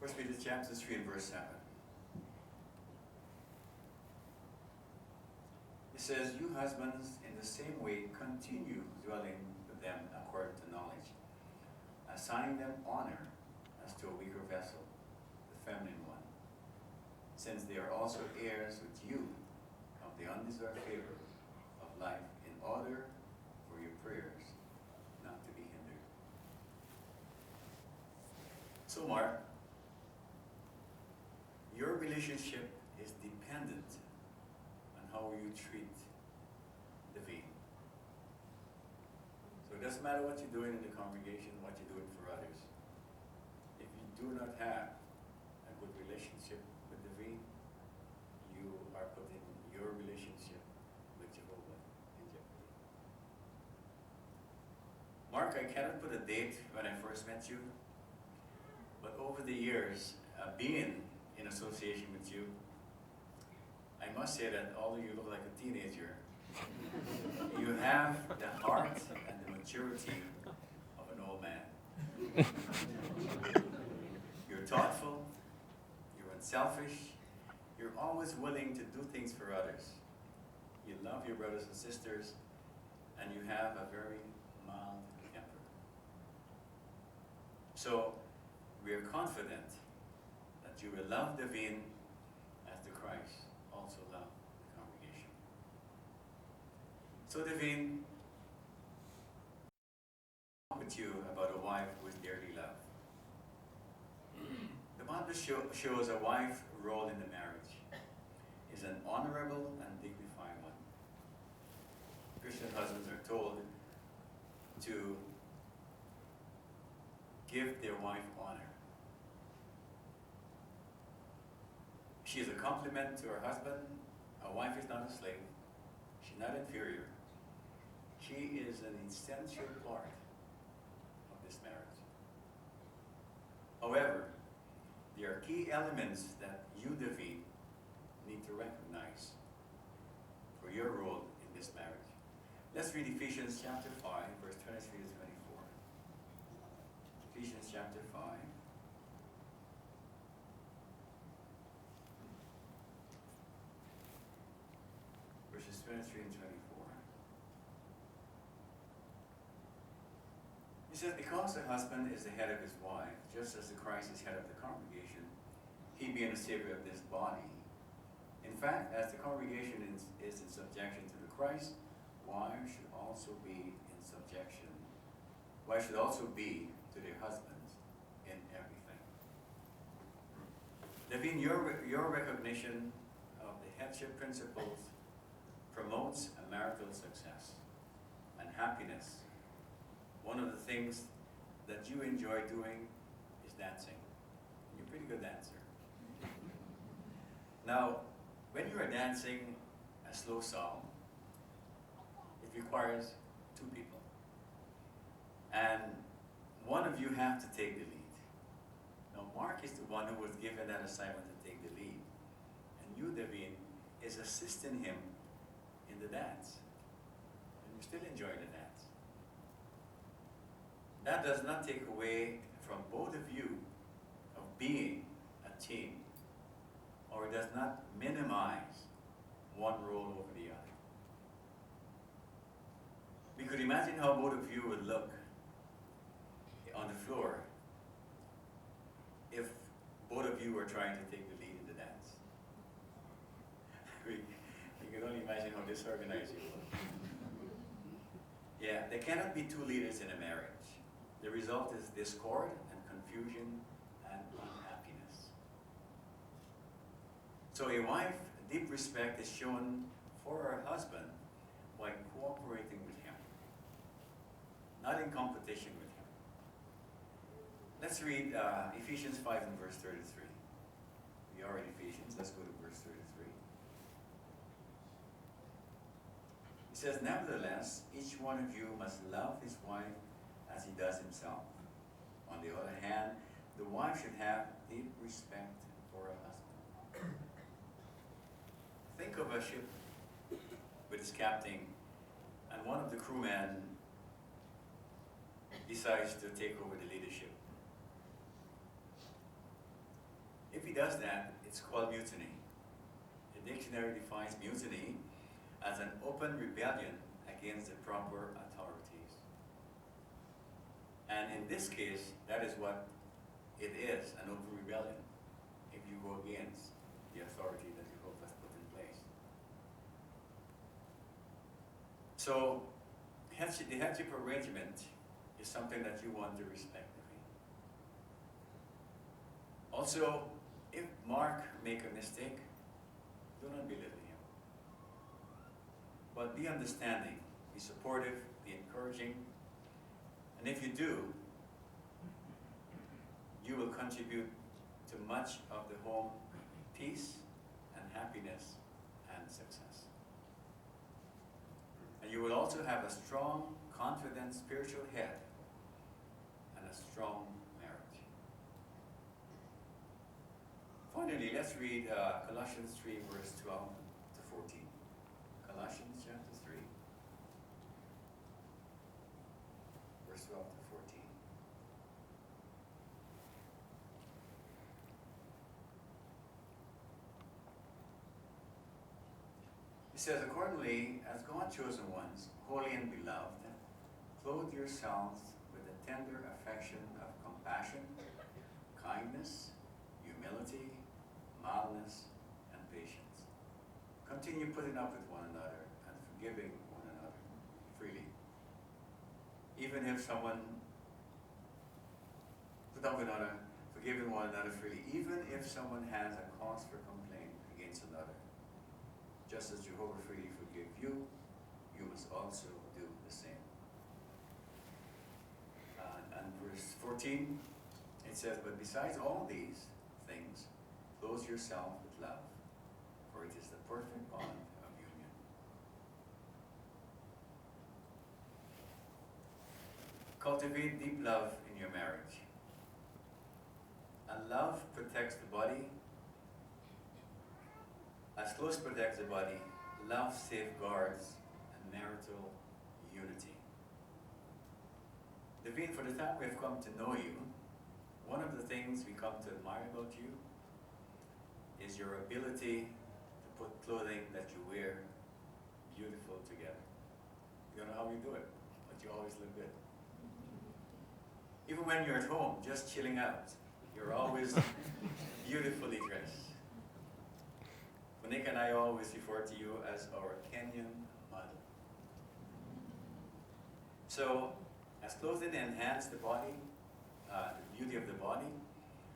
First Peter chapter 3 and verse 7. It says, "You husbands, in the same way, continue dwelling with them according to knowledge, assigning them honor as to a weaker vessel, the feminine one, since they are also heirs with you of the undeserved favor of life, in order for your prayers not to be hindered." So, Mark, your relationship is dependent on how you treat Davine. So it doesn't matter what you're doing in the congregation, what you're doing for others. If you do not have a good relationship with Davine, you are putting your relationship with Jehovah in jeopardy. Mark, I cannot put a date when I first met you, but over the years, being in association with you, I must say that although you look like a teenager, you have the heart and the maturity of an old man. You're thoughtful, you're unselfish, you're always willing to do things for others. You love your brothers and sisters, and you have a very mild temper. So, we are confident that you will love Davine as the Christ also loved the congregation. So Davine, I'll talk with you about a wife who is dearly loved. The Bible shows a wife's role in the marriage is an honorable and dignified one. Christian husbands are told to give their wife honor. She is a complement to her husband. A wife is not a slave. She's not inferior. She is an essential part of this marriage. However, there are key elements that you, Davine, need to recognize for your role in this marriage. Let's read Ephesians chapter 5, verse 23 to 24. Ephesians chapter 5. Verses 23 and 24. He says, "Because the husband is the head of his wife, just as the Christ is head of the congregation, he being the Savior of this body. In fact, as the congregation is in subjection to the Christ, wives should also be in subjection. Wives should also be to their husbands in everything." Davine, your recognition of the headship principles promotes a marital success and happiness. One of the things that you enjoy doing is dancing. You're a pretty good dancer. Now, when you are dancing a slow song, it requires two people. And one of you have to take the lead. Now, Mark is the one who was given that assignment to take the lead. And you, Davine, is assisting him in the dance. And you still enjoy the dance. That does not take away from both of you of being a team, or it does not minimize one role over the other. We could imagine how both of you would look on the floor if both of you were trying to take the lead in the dance. You can only imagine how disorganized you would. Yeah, there cannot be two leaders in a marriage. The result is discord and confusion and unhappiness. So a wife, deep respect is shown for her husband by cooperating with him, not in competition with him. Let's read Ephesians 5 and verse 33. We are in Ephesians. Let's go to verse 33. It says, "Nevertheless, each one of you must love his wife as he does himself. On the other hand, the wife should have deep respect for her husband." Think of a ship with its captain, and one of the crewmen decides to take over the leadership. does that, it's called mutiny. The dictionary defines mutiny as an open rebellion against the proper authorities. And in this case, that is what it is, an open rebellion, if you go against the authority that Jehovah has put in place. So, the headship arrangement is something that you want to respect. Also, if Mark make a mistake, do not belittle him. But be understanding, be supportive, be encouraging. And if you do, you will contribute to much of the home peace and happiness and success. And you will also have a strong, confident spiritual head and a strong marriage. Finally, let's read Colossians 3, verse 12 to 14. Colossians chapter 3, verse 12 to 14. It says, accordingly, as God-chosen ones, holy and beloved, clothe yourselves with a tender affection of compassion, kindness, humility, mildness, and patience. Continue putting up with one another and forgiving one another freely. Even if someone forgiving one another freely, even if someone has a cause for complaint against another. Just as Jehovah freely forgave you, you must also do the same. And verse 14, it says, but besides all these things, clothe yourself with love, for it is the perfect bond of union. Cultivate deep love in your marriage. And love protects the body. As clothes protects the body, love safeguards marital unity. Davine, for the time we have come to know you, one of the things we come to admire about you is your ability to put clothing that you wear beautiful together. You don't know how you do it, but you always look good. Even when you're at home, just chilling out, you're always beautifully dressed. Monica and I always refer to you as our Kenyan model. So, as clothing enhances the body, the beauty of the body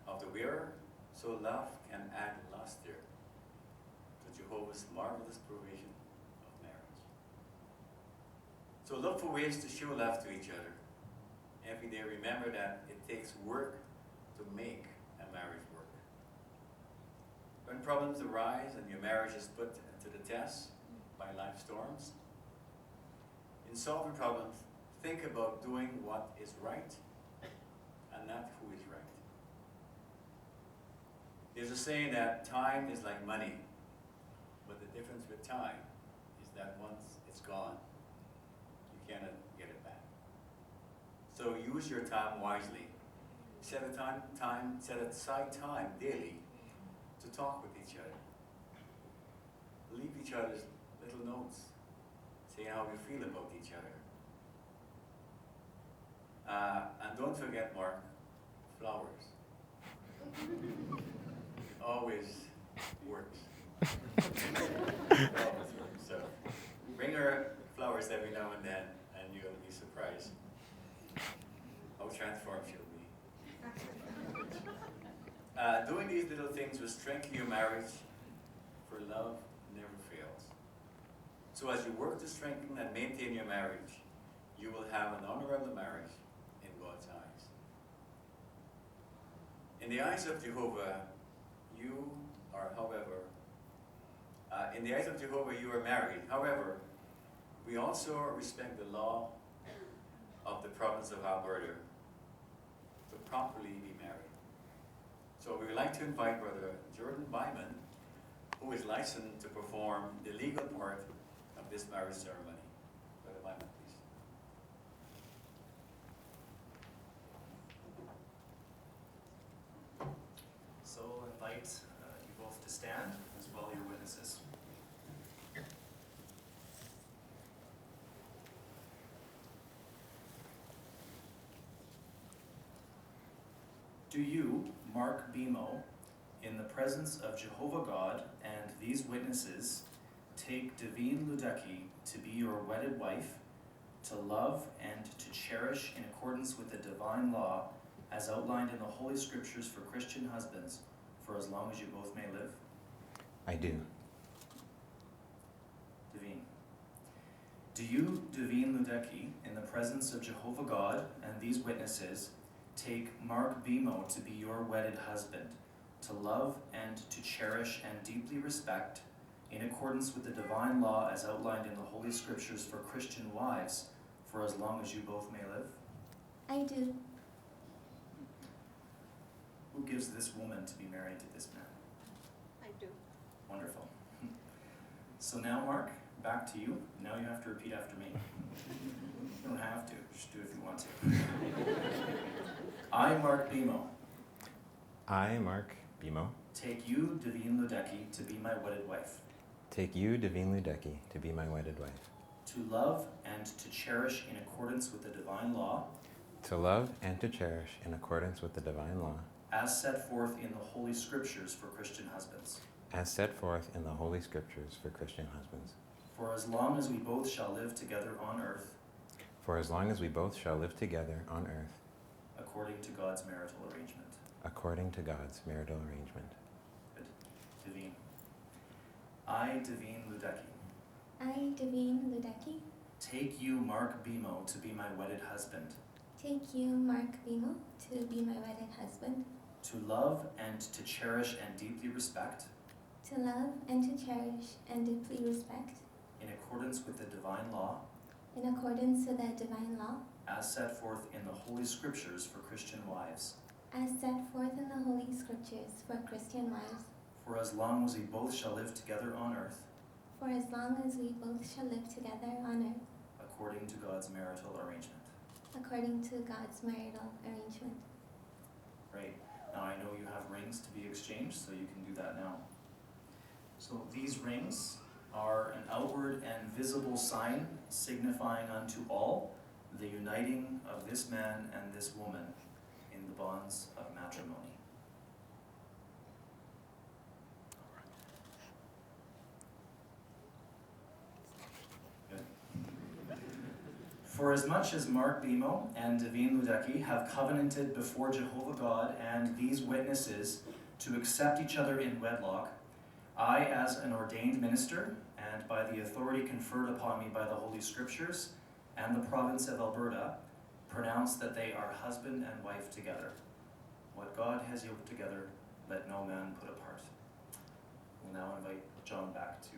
of the wearer, so love can add luster to Jehovah's marvelous provision of marriage. So look for ways to show love to each other. Every day remember that it takes work to make a marriage work. When problems arise and your marriage is put to the test by life storms, in solving problems, think about doing what is right and not who is right. There's a saying that time is like money, but the difference with time is that once it's gone, you cannot get it back. So use your time wisely. Set aside time daily to talk with each other. Leave each other's little notes, saying how you feel about each other. And don't forget, Mark, flowers. It always works. It always works. So bring her flowers every now and then, and you'll be surprised how transformed she'll be. Doing these little things will strengthen your marriage, for love never fails. So as you work to strengthen and maintain your marriage, you will have an honorable marriage in God's eyes. In the eyes of Jehovah, you are, however, you are married. However, we also respect the law of the province of Alberta to properly be married. So we would like to invite Brother Jordan Byman, who is licensed to perform the legal part of this marriage ceremony. Brother Byman, please. So if I invite you both to stand, as well your witnesses. Do you, Mark Bimo, in the presence of Jehovah God and these witnesses, take Davine Ludeki to be your wedded wife, to love and to cherish in accordance with the divine law as outlined in the Holy Scriptures for Christian husbands, for as long as you both may live? I do. Davine. Do you, Davine Ludeki, in the presence of Jehovah God and these witnesses, take Mark Bimo to be your wedded husband, to love and to cherish and deeply respect, in accordance with the divine law as outlined in the Holy Scriptures for Christian wives, for as long as you both may live? I do. Who gives this woman to be married to this man? I do. Wonderful. So now, Mark, back to you. Now you have to repeat after me. You don't have to, just do it if you want to. I, Mark Bimo, I, Mark Bimo, take you, Davine Ludeki, to be my wedded wife, take you, Davine Ludeki, to be my wedded wife, to love and to cherish in accordance with the divine law, to love and to cherish in accordance with the divine law, as set forth in the Holy Scriptures for Christian husbands, as set forth in the Holy Scriptures for Christian husbands, for as long as we both shall live together on earth, for as long as we both shall live together on earth, according to God's marital arrangement. according to God's marital arrangement. Good. Davine. I, Davine Ludeki, I, Davine Ludeki, take you, Mark Bimo, to be my wedded husband, take you, Mark Bimo, to be my wedded husband, to love and to cherish and deeply respect, to love and to cherish and deeply respect, in accordance with the divine law, in accordance with the divine law, as set forth in the Holy Scriptures for Christian wives, as set forth in the Holy Scriptures for Christian wives, for as long as we both shall live together on earth, for as long as we both shall live together on earth, according to God's marital arrangement. according to God's marital arrangement. Great. Now I know you have rings to be exchanged, so you can do that now. So these rings are an outward and visible sign signifying unto all the uniting of this man and this woman in the bonds of matrimony. Good. For as much as Mark Bimo and Davine Ludeki have covenanted before Jehovah God and these witnesses to accept each other in wedlock, I, as an ordained minister, and by the authority conferred upon me by the Holy Scriptures and the province of Alberta, pronounce that they are husband and wife together. What God has yoked together, let no man put apart. We'll now invite John back to